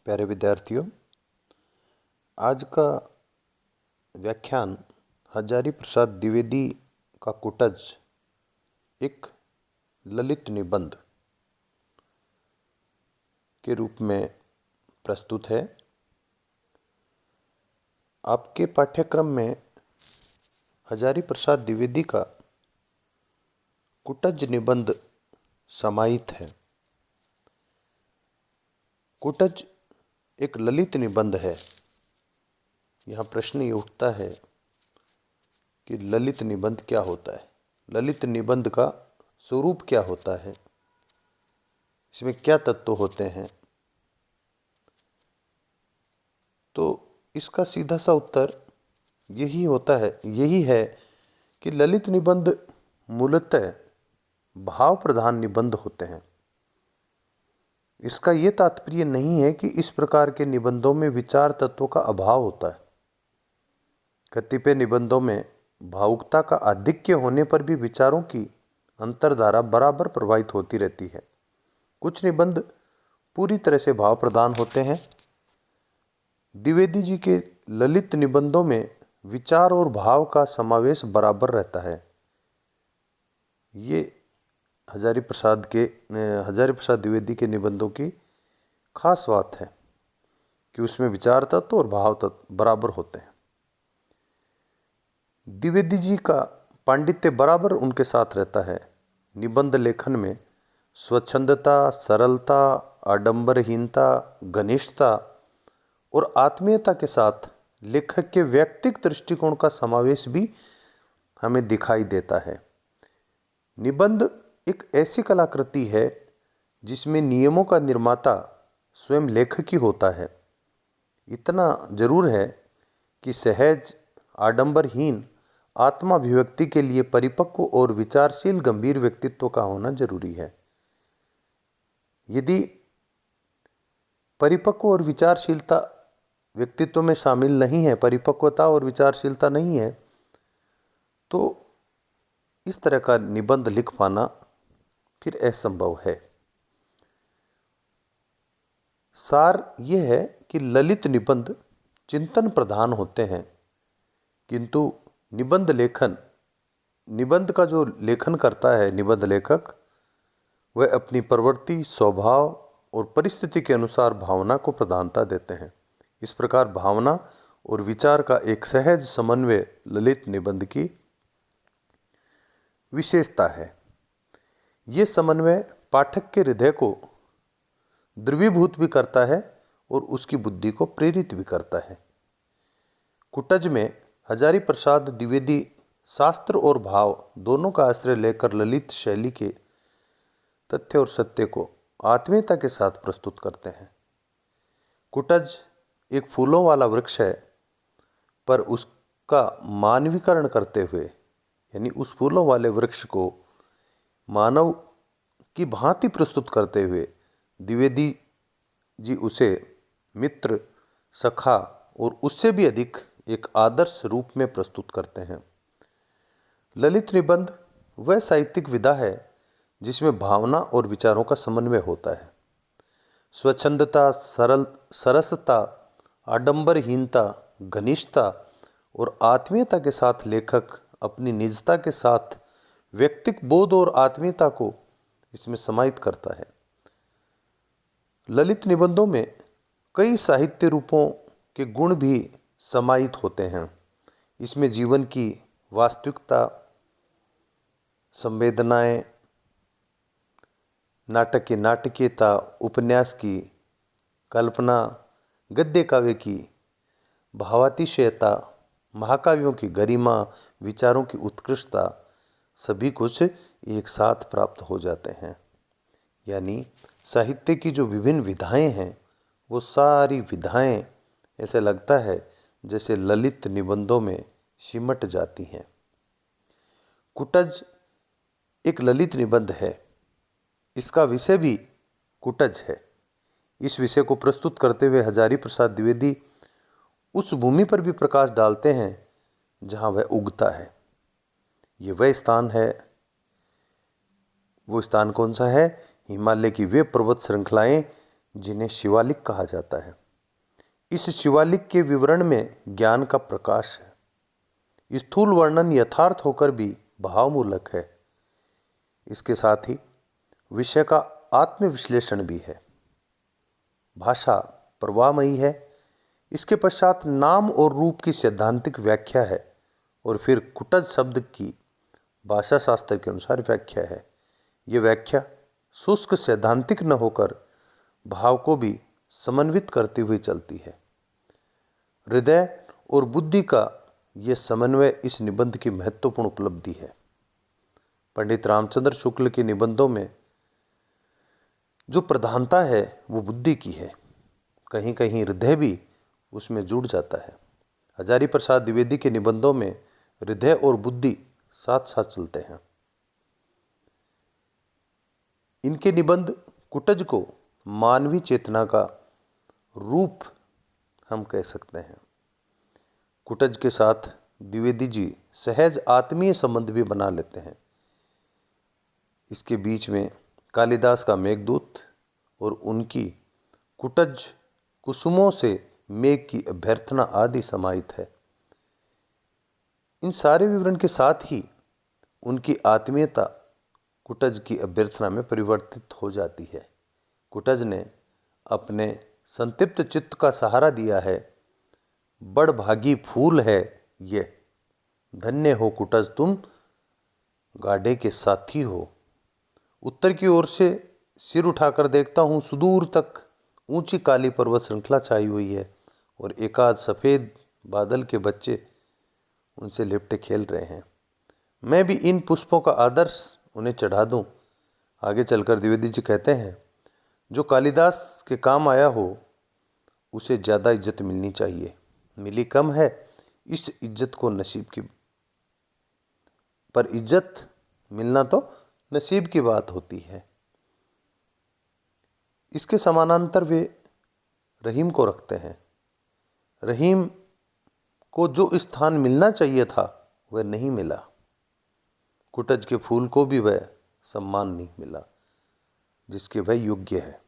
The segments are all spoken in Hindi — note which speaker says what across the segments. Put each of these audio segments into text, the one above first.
Speaker 1: प्यारे विद्यार्थियों, आज का व्याख्यान हजारी प्रसाद द्विवेदी का कुटज एक ललित निबंध के रूप में प्रस्तुत है। आपके पाठ्यक्रम में हजारी प्रसाद द्विवेदी का कुटज निबंध समाहित है। कुटज एक ललित निबंध है। यहाँ प्रश्न ये उठता है कि ललित निबंध क्या होता है, ललित निबंध का स्वरूप क्या होता है, इसमें क्या तत्व होते हैं। तो इसका सीधा सा उत्तर यही है कि ललित निबंध मूलतः भाव प्रधान निबंध होते हैं। इसका ये तात्पर्य नहीं है कि इस प्रकार के निबंधों में विचार तत्वों का अभाव होता है। कतिपय निबंधों में भावुकता का आधिक्य होने पर भी विचारों की अंतर्धारा बराबर प्रभावित होती रहती है। कुछ निबंध पूरी तरह से भाव प्रधान होते हैं। द्विवेदी जी के ललित निबंधों में विचार और भाव का समावेश बराबर रहता है। ये हजारी प्रसाद द्विवेदी के निबंधों की खास बात है कि उसमें विचार तत्व और भाव तत्व बराबर होते हैं। द्विवेदी जी का पांडित्य बराबर उनके साथ रहता है। निबंध लेखन में स्वच्छंदता, सरलता, आडंबरहीनता, घनिष्ठता और आत्मीयता के साथ लेखक के व्यक्तिगत दृष्टिकोण का समावेश भी हमें दिखाई देता है। निबंध एक ऐसी कलाकृति है जिसमें नियमों का निर्माता स्वयं लेखक ही होता है। इतना जरूर है कि सहज, आडंबरहीन आत्माभिव्यक्ति के लिए परिपक्व और विचारशील गंभीर व्यक्तित्व का होना जरूरी है। यदि परिपक्व और विचारशीलता व्यक्तित्व में शामिल नहीं है, परिपक्वता और विचारशीलता नहीं है, तो इस तरह का निबंध लिख पाना फिर असंभव है। सार यह है कि ललित निबंध चिंतन प्रधान होते हैं, किंतु निबंध का जो लेखन करता है निबंध लेखक, वह अपनी प्रवृत्ति, स्वभाव और परिस्थिति के अनुसार भावना को प्रधानता देते हैं। इस प्रकार भावना और विचार का एक सहज समन्वय ललित निबंध की विशेषता है। ये समन्वय पाठक के हृदय को द्रवीभूत भी करता है और उसकी बुद्धि को प्रेरित भी करता है। कुटज में हजारी प्रसाद द्विवेदी शास्त्र और भाव दोनों का आश्रय लेकर ललित शैली के तथ्य और सत्य को आत्मीयता के साथ प्रस्तुत करते हैं। कुटज एक फूलों वाला वृक्ष है, पर उसका मानवीकरण करते हुए, यानी उस फूलों वाले वृक्ष को मानव की भांति प्रस्तुत करते हुए द्विवेदी जी उसे मित्र, सखा और उससे भी अधिक एक आदर्श रूप में प्रस्तुत करते हैं। ललित निबंध वह साहित्यिक विधा है जिसमें भावना और विचारों का समन्वय होता है। स्वच्छंदता, सरसता, आडंबरहीनता, घनिष्ठता और आत्मीयता के साथ लेखक अपनी निजता के साथ व्यक्तिक बोध और आत्मीयता को इसमें समाहित करता है। ललित निबंधों में कई साहित्य रूपों के गुण भी समाहित होते हैं। इसमें जीवन की वास्तविकता, संवेदनाएं, नाटक की नाटकीयता, उपन्यास की कल्पना, गद्य काव्य की भावातिशयता, महाकाव्यों की गरिमा, विचारों की उत्कृष्टता, सभी कुछ एक साथ प्राप्त हो जाते हैं। यानी साहित्य की जो विभिन्न विधाएं हैं, वो सारी विधाएं ऐसे लगता है जैसे ललित निबंधों में सिमट जाती हैं। कुटज एक ललित निबंध है। इसका विषय भी कुटज है। इस विषय को प्रस्तुत करते हुए हजारी प्रसाद द्विवेदी उस भूमि पर भी प्रकाश डालते हैं जहां वह उगता है। ये वह स्थान है। वो स्थान कौन सा है? हिमालय की वे पर्वत श्रृंखलाएं जिन्हें शिवालिक कहा जाता है। इस शिवालिक के विवरण में ज्ञान का प्रकाश है। स्थूल वर्णन यथार्थ होकर भी भावमूलक है। इसके साथ ही विषय का आत्मविश्लेषण भी है। भाषा प्रवाहमयी है। इसके पश्चात नाम और रूप की सैद्धांतिक व्याख्या है और फिर कुटज शब्द की भाषा शास्त्र के अनुसार व्याख्या है। ये व्याख्या शुष्क सैद्धांतिक न होकर भाव को भी समन्वित करती हुई चलती है। हृदय और बुद्धि का यह समन्वय इस निबंध की महत्वपूर्ण उपलब्धि है। पंडित रामचंद्र शुक्ल के निबंधों में जो प्रधानता है वो बुद्धि की है। कहीं कहीं हृदय भी उसमें जुड़ जाता है। हजारी प्रसाद द्विवेदी के निबंधों में हृदय और बुद्धि साथ साथ चलते हैं। इनके निबंध कुटज को मानवीय चेतना का रूप हम कह सकते हैं। कुटज के साथ द्विवेदी जी सहज आत्मीय संबंध भी बना लेते हैं। इसके बीच में कालिदास का मेघदूत और उनकी कुटज कुसुमों से मेघ की अभ्यर्थना आदि समाहित है। इन सारे विवरण के साथ ही उनकी आत्मीयता कुटज की अभ्यर्थना में परिवर्तित हो जाती है। कुटज ने अपने संतृप्त चित्त का सहारा दिया है। बड़ भागी फूल है ये, धन्य हो कुटज तुम गाढ़े के साथी हो। उत्तर की ओर से सिर उठाकर देखता हूँ, सुदूर तक ऊंची काली पर्वत श्रृंखला छाई हुई है और एकाध सफ़ेद बादल के बच्चे उनसे लिपटे खेल रहे हैं। मैं भी इन पुष्पों का आदर्श उन्हें चढ़ा दूं। आगे चलकर द्विवेदी जी कहते हैं, जो कालिदास के काम आया हो उसे ज़्यादा इज्जत मिलनी चाहिए। मिली कम है, इस इज्जत को नसीब की, पर इज्जत मिलना तो नसीब की बात होती है। इसके समानांतर वे रहीम को रखते हैं। रहीम को जो स्थान मिलना चाहिए था वह नहीं मिला। कुटज के फूल को भी वह सम्मान नहीं मिला जिसके वह योग्य है।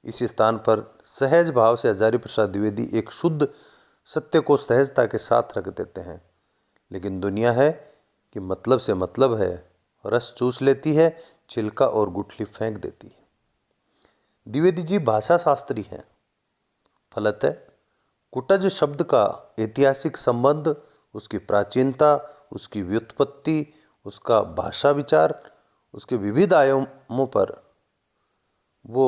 Speaker 1: इस स्थान पर सहज भाव से हजारी प्रसाद द्विवेदी एक शुद्ध सत्य को सहजता के साथ रख देते हैं। लेकिन दुनिया है कि मतलब से मतलब है, रस चूस लेती है, छिलका और गुठली फेंक देती है। द्विवेदी जी भाषा शास्त्री हैं। फलतः कुटज शब्द का ऐतिहासिक संबंध, उसकी प्राचीनता, उसकी व्युत्पत्ति, उसका भाषा विचार, उसके विविध आयामों पर वो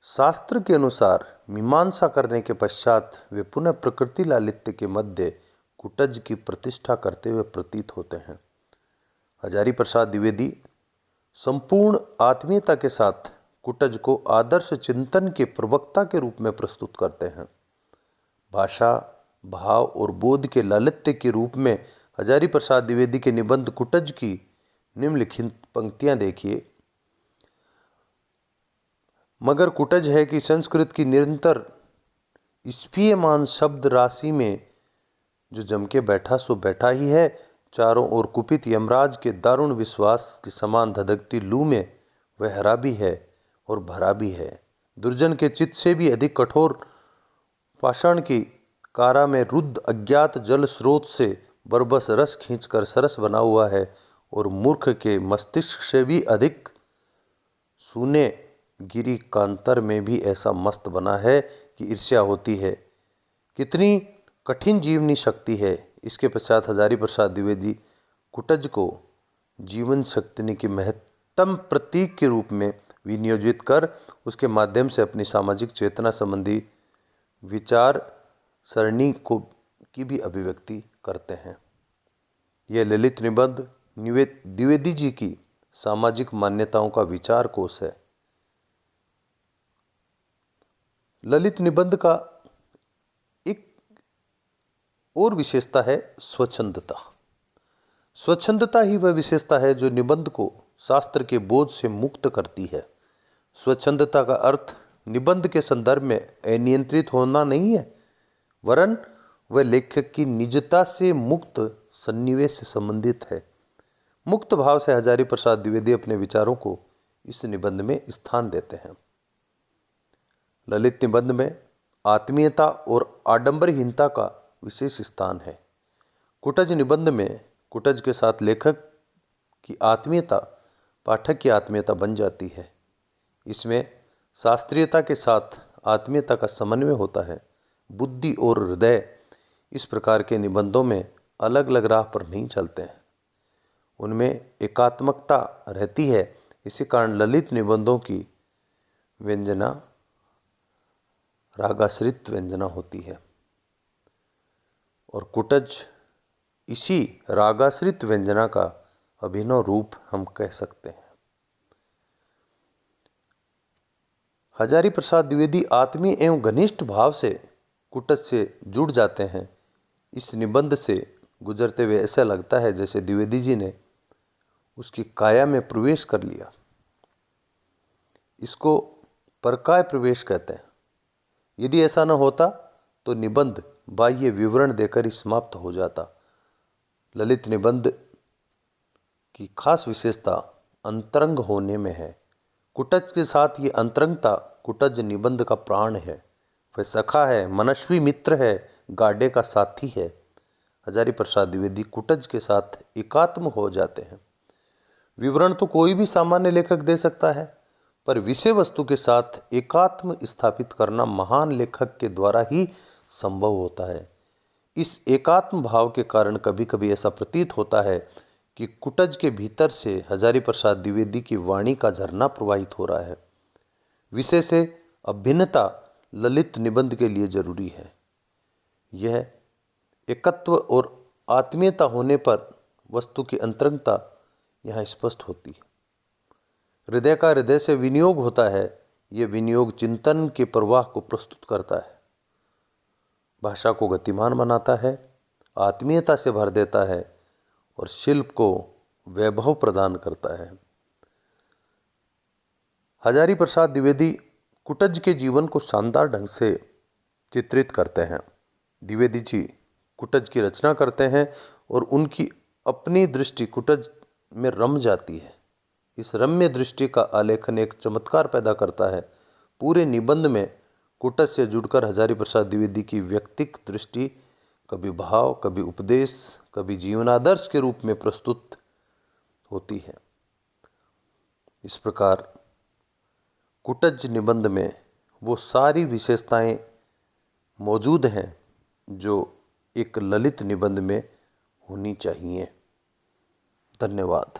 Speaker 1: शास्त्र के अनुसार मीमांसा करने के पश्चात वे पुनः प्रकृति लालित्य के मध्य कुटज की प्रतिष्ठा करते हुए प्रतीत होते हैं। हजारी प्रसाद द्विवेदी संपूर्ण आत्मीयता के साथ कुटज को आदर्श चिंतन के प्रवक्ता के रूप में प्रस्तुत करते हैं। भाषा, भाव और बोध के लालित्य के रूप में हजारी प्रसाद द्विवेदी के निबंध कुटज की निम्नलिखित पंक्तियां देखिए। मगर कुटज है कि संस्कृत की निरंतर स्फीयमान शब्द राशि में जो जम के बैठा सो बैठा ही है। चारों ओर कुपित यमराज के दारुण विश्वास के समान धधकती लू में वह हरा भी है और भरा भी है। दुर्जन के चित्त से भी अधिक कठोर पाषाण की कारा में रुद्ध अज्ञात जल स्रोत से बरबस रस खींचकर सरस बना हुआ है और मूर्ख के मस्तिष्क से भी अधिक सूने गिरी कांतर में भी ऐसा मस्त बना है कि ईर्ष्या होती है। कितनी कठिन जीवनी शक्ति है। इसके पश्चात हजारी प्रसाद द्विवेदी कुटज को जीवन शक्ति के महत्तम प्रतीक के रूप में विनियोजित कर उसके माध्यम से अपनी सामाजिक चेतना संबंधी विचार सरणी की भी अभिव्यक्ति करते हैं। यह ललित निबंध द्विवेदी जी की सामाजिक मान्यताओं का विचार कोश है। ललित निबंध का एक और विशेषता है स्वच्छंदता। स्वच्छंदता ही वह विशेषता है जो निबंध को शास्त्र के बोझ से मुक्त करती है। स्वच्छंदता का अर्थ निबंध के संदर्भ में अनियंत्रित होना नहीं है, वरन वह लेखक की निजता से मुक्त सन्निवेश से संबंधित है। मुक्त भाव से हजारी प्रसाद द्विवेदी अपने विचारों को इस निबंध में स्थान देते हैं। ललित निबंध में आत्मीयता और आडंबरहीनता का विशेष स्थान है। कुटज निबंध में कुटज के साथ लेखक की आत्मीयता पाठक की आत्मीयता बन जाती है। इसमें शास्त्रीयता के साथ आत्मीयता का समन्वय होता है। बुद्धि और हृदय इस प्रकार के निबंधों में अलग अलग राह पर नहीं चलते हैं, उनमें एकात्मकता रहती है। इसी कारण ललित निबंधों की व्यंजना रागाश्रित व्यंजना होती है और कुटज इसी रागाश्रित व्यंजना का अभिनव रूप हम कह सकते हैं। हजारी प्रसाद द्विवेदी आत्मीय एवं घनिष्ठ भाव से कुटज से जुड़ जाते हैं। इस निबंध से गुजरते हुए ऐसा लगता है जैसे द्विवेदी जी ने उसकी काया में प्रवेश कर लिया। इसको परकाय प्रवेश कहते हैं। यदि ऐसा न होता तो निबंध बाह्य विवरण देकर ही समाप्त हो जाता। ललित निबंध की खास विशेषता अंतरंग होने में है। कुटज के साथ ये अंतरंगता कुटज निबंध का प्राण है। वह सखा है, मनस्वी मित्र है, गाडे का साथी है। हजारी प्रसाद द्विवेदी कुटज के साथ एकात्म हो जाते हैं। विवरण तो कोई भी सामान्य लेखक दे सकता है, पर विषय वस्तु के साथ एकात्म स्थापित करना महान लेखक के द्वारा ही संभव होता है। इस एकात्म भाव के कारण कभी कभी ऐसा प्रतीत होता है कि कुटज के भीतर से हजारी प्रसाद द्विवेदी की वाणी का झरना प्रवाहित हो रहा है। विषय से अभिन्नता ललित निबंध के लिए जरूरी है। यह एकत्व और आत्मीयता होने पर वस्तु की अंतरंगता यहाँ स्पष्ट होती है। हृदय का हृदय से विनियोग होता है। यह विनियोग चिंतन के प्रवाह को प्रस्तुत करता है, भाषा को गतिमान बनाता है, आत्मीयता से भर देता है और शिल्प को वैभव प्रदान करता है। हजारी प्रसाद द्विवेदी कुटज के जीवन को शानदार ढंग से चित्रित करते हैं। द्विवेदी जी कुटज की रचना करते हैं और उनकी अपनी दृष्टि कुटज में रम जाती है। इस रम्य दृष्टि का आलेखन एक चमत्कार पैदा करता है। पूरे निबंध में कुटज से जुड़कर हजारी प्रसाद द्विवेदी की व्यक्तिक दृष्टि कभी भाव, कभी उपदेश, कभी जीवनादर्श के रूप में प्रस्तुत होती है। इस प्रकार कुटज निबंध में वो सारी विशेषताएं मौजूद हैं जो एक ललित निबंध में होनी चाहिए। धन्यवाद।